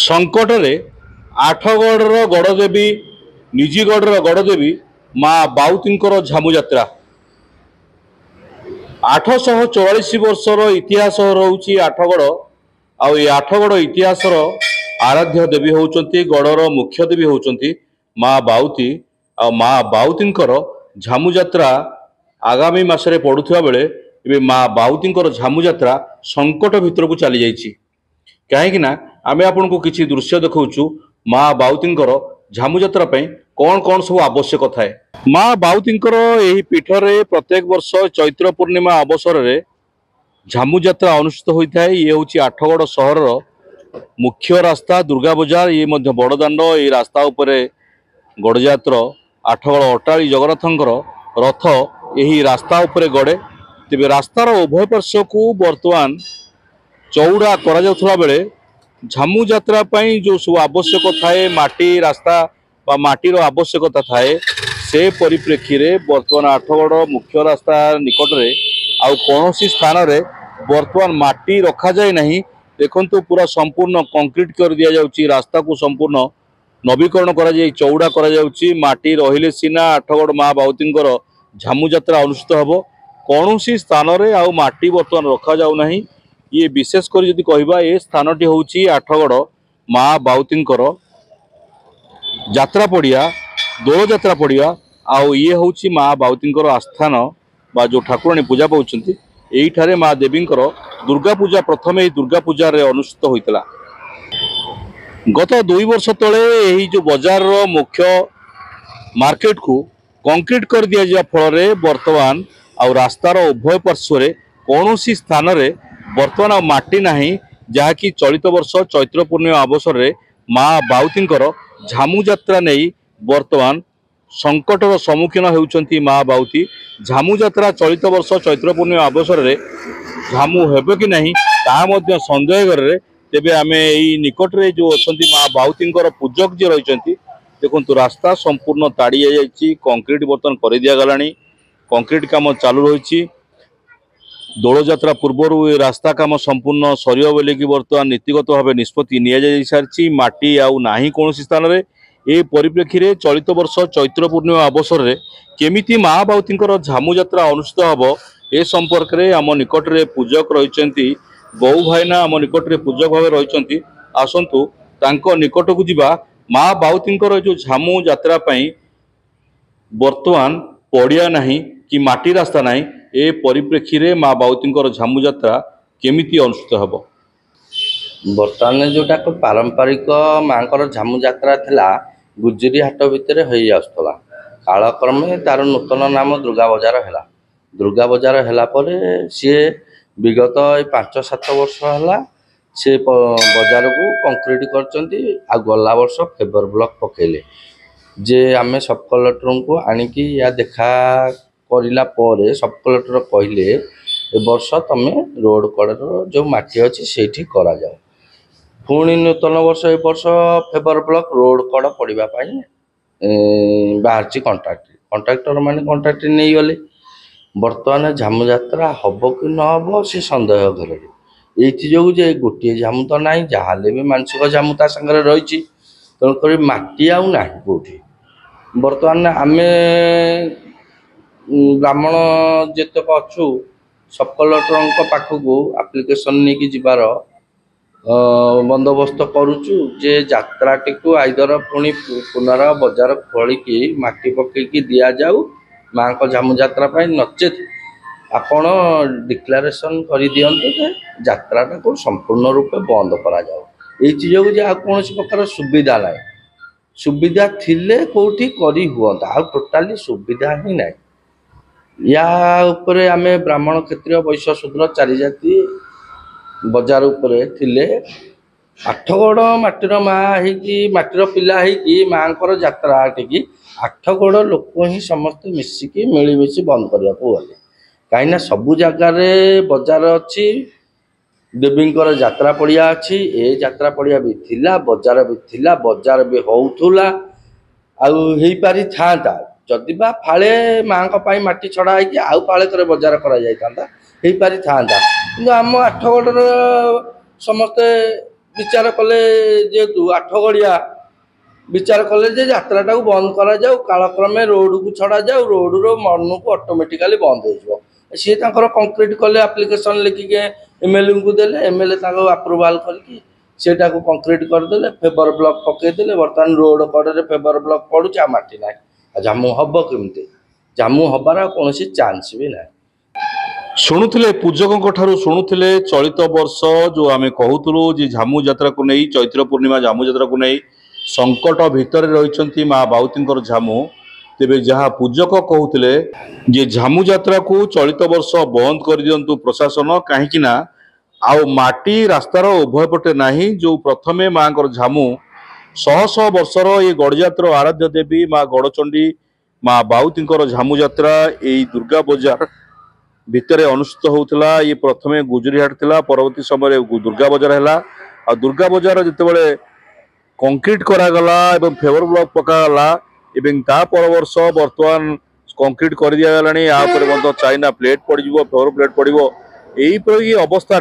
संकटरे आठगढ़ गड़देवी निजीगढ़ गड़देवी माँ बाउतींकर झामु यात्रा 844 वर्षर इतिहास रोची आठगढ़ आठगढ़ इतिहासर आराध्य देवी होउचंती गढ़र मुख्य देवी होउचंती माँ बाउती आ माँ बाउतींकर झामु यात्रा आगामी मासरे पड़ुवा बेले एबे माँ बाउतींकर झामु यात्रा संकट भितर को चली जाइछि। कहीं आमे आपन को किछि दृश्य देखौछु माँ बाउतींकर झामु यात्रा पे कौन कौन सब आवश्यक थाए। माँ बाउतींकर एही पीठरे प्रत्येक वर्ष चैत्र पूर्णिमा अवसर रे झामु यात्रा अनुष्ठित होता है। ये हूँ आठगढ़ सहर मुख्य रास्ता दुर्गा बजार ये मध्य बड़दाण्ड ये रास्ता उपरे गड़जातर आठगढ़ अटाड़ी जगन्नाथंकर रथ यही रास्ता उपरे गड़े। तेबे रास्तार उभय पार्श्व को बर्तमान चौड़ा करा जाउथला बेले झामु यात्रा पई जो सब आवश्यक थाए माटी रास्ता बा माटीर आवश्यकता थाए से परिप्रेक्षी रे बर्तमान आठगढ़ मुख्य रास्ता निकट रे आउ कोनोसी स्थान रे बर्तमान माटी रखा जाए नहीं। देखंतु पूरा संपूर्ण कंक्रीट कर दिया जाउची रास्ता को संपूर्ण नवीकरण करा जाई चौड़ा करा जाउची माटी रहिले सिना आठगढ़ माँ बाउतींकर झामु यात्रा अनुष्ठित हबो। कोनोसी स्थान रे आउ माटी बर्तमान रखा जाउ नहीं। ये विशेष कर जदि कहबा ए स्थानटी होउची आठगढ़ माँ बाउतींकर यात्रा पड़िया दोल यात्रा पड़िया आउ ये होउची माँ बाउतींकर आस्थान बा जो ठाकुराणी पूजा पाउछंती एही ठारे माँ देवींकर दुर्गा पूजा प्रथम एही दुर्गा पूजा रे अनुष्ठित होइतला। गत 2 वर्ष तले एही जो बाजार रो मुख्य मार्केट को कंक्रीट कर दिया जा फल रे वर्तमान आउ रास्तार उभय पार्श्व रे कोनोसी स्थान रे वर्तमान आ माटी नाही जहाँकि चलित वर्ष चैत्र पूर्णिमा अवसर रे माँ बाउतींकर झामु यात्रा नहीं वर्तमान संकटर सम्मुखीन होउचंती माँ बाउती। झामु यात्रा चलित वर्ष चैत्र पूर्णिमा अवसर रे झामु हेबे कि नहीं ता मध्य संदेह करे। तेबे आमे एई निकट रे जो अछंती माँ बाउतींकर पूजक जे रहिचंती देखंतु रास्ता संपूर्ण ताड़ी जाइछि कंक्रीट बर्तन कर दिया गलानी कंक्रीट काम चालू रहिछि। दोल यात्रा पूर्वर ए रास्ता काम संपूर्ण सरियो बेले कि बर्तमान नीतिगत भाव निष्पत्ति निया जाई सारछि माटी आउ नाही कोनोसी स्थान रे। ए परिप्रेक्षी रे चलित वर्ष चैत्र पूर्णिमा अवसर रे केमिति माँ बाउतींकर झामु यात्रा अनुष्ठित हबो ए संपर्क रे आम निकट रे पूजक रहिचंती बहु भाईना आम निकट रे पूजक भाव रहिचंती आसंतु तांको निकट को जिबा माँ बाउतींकर जो झामु यात्रा पई वर्तमान पड़िया नहीं कि माटी रास्ता नहीं ए परिप्रेक्षी रे माँ बाउतींकर झामु यात्रा केमिति अनुष्ठित हबो। बर्तमान जोटा पारंपरिक माँ झामु यात्रा थिला गुजरी हाट भितर हो आसला कालक्रमे तार नूतन नाम दुर्गा बजार है। दुर्गा बजार है सी विगत 5-7 वर्ष है से बजार को कंक्रीट कर गला वर्ष फेबर ब्लॉक पकेले जे आमे सब कलेक्टर को आणिकी या देखा करला पर सब कलेक्टर कहले ए वर्ष तमे रोड कड़र जो माटी अच्छी से करा जाओ पुणी नूतन वर्ष ए वर्ष फेबर ब्लॉक रोड कड़ पड़ापी बाहर कंट्राक्टर माने कंट्राक्ट नहीं गले। बर्तमान झामु यात्रा हम कि न हम से संदेह घर ये जे गोटे झामु तो ना जहाँ भी मानसिक झामु ता सागर रही तेणुक माटी आउ ना कौटी। बर्तमान आमे ब्राह्मण जेतक अच्छु सब कलेक्टर पाखक आप्लिकेसन नहीं कि जीवार बंदोबस्त करुचु जे यात्राटी को आइदर पुणी पुनरा बजार खोलिकी माटी पकईकी दि जाऊ माँ को झामु यात्रा नचेत आपण डिक्लेरेशन कर दियंतु जे यात्राटा को संपूर्ण रूपे बंद करा जाओ। ये चीज को जे कौन प्रकार सुविधा ना सुविधा थिले कोठी करी हुआ आ टोटाली सुविधा ही ना या उपरे आमे ब्राह्मण क्षत्रिय वैश्य शूद्र 4 जाति बजार उपरे थिले आठगढ़ माटीर माँ होगी माटीर पिला होगी माँ यात्रा टी आठगढ़ लोक ही समस्त मिसिकी मिलमिशी बंद करने को गले कहीं सबू जगार बजार अच्छी देवींकर यात्रा पड़िया अच्छी ए यात्रा पड़िया भी थिला बजार भी थिला बजार भी होउथुला आउ पारि था जदि बा फाले माँ माटी छड़ा है आउ फाले करे बजार करा जाई पारि था कि आम आठगढ़ समस्ते विचार कले जेहेतु आठगड़िया विचार कले जे यात्रा को बंद करा जाऊ कालक्रमे रोड को छड़ा जाऊ रोड रो मन को ऑटोमेटिकली बंद हो सी कंक्रीट कले एप्लिकेशन लिखिके एमएलए को देले एमएलए अप्रूवाल करके सेटा को कंक्रीट करदे फेबर ब्लॉक पकईदे बर्तमान रोड कड़े फेबर ब्लॉक पड़ुचे माटी ना जामु हम केमती जामु हबार कौन चान्स भी ना शुणुले पूजकों ठारू शुणुले चलित वर्ष जो आम कहूलु जे झामु यात्रा को नहीं चैत्र पूर्णिमा झामु यात्रा को नहीं संकट भितर रही माँ बाउती झामु तेबे जहाँ पूजक कहते जे झामु यात्रा को चलित वर्ष बंद कर दियंतु प्रशासन कहीं आउ माटी रास्तार उभय पटे नहीं जो प्रथमे माँ झामु शह शह वर्षर ये गड़जातर आराध्य देवी माँ गड़चंडी माँ बाउती झामु यात्रा यही दुर्गा बजार भितर अनुष्ठित होता ये प्रथमे गुजरीहाट थिला परवर्ती समय दुर्गा बजार है आ दुर्गा बजार जितेबाला कंक्रीट करागला एवं फेवर ब्लॉक पकागला एवं ता पर वर्ष बर्तमान कंक्रीट कर दिया गलानी या ऊपर चाइना प्लेट पड़ फेवर प्लेट पड़ो यही अवस्था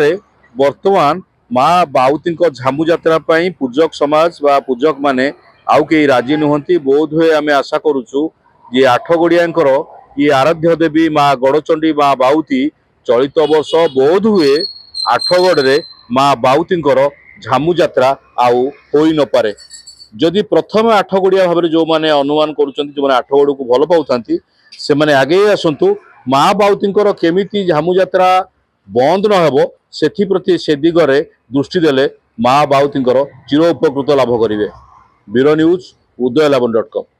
बर्तमान माँ बाउती झामु यात्रा पूजक समाज बा पूजक माने आउ कई राजी नुहति बोध हुए आम आशा करुचु जे आठगड़ियांकर ये आराध्य देवी माँ गड़चंडी माँ बाउती चलित वर्ष बोध हुए आठगढ़ माँ बाउती झामु यात्रा आउ होई न पारे जदि प्रथम आठगड़िया भाव में जो मैंने अनुमान कर आठगढ़ को भल पाँच से मैंने आगे आसतु माँ बाउती केमिति झामु यात्रा बंद न हो से दिगरे दृष्टि देले माँ बाउती चिर उपकृत लाभ करेंगे ब्यूरो न्यूज udayalavon.com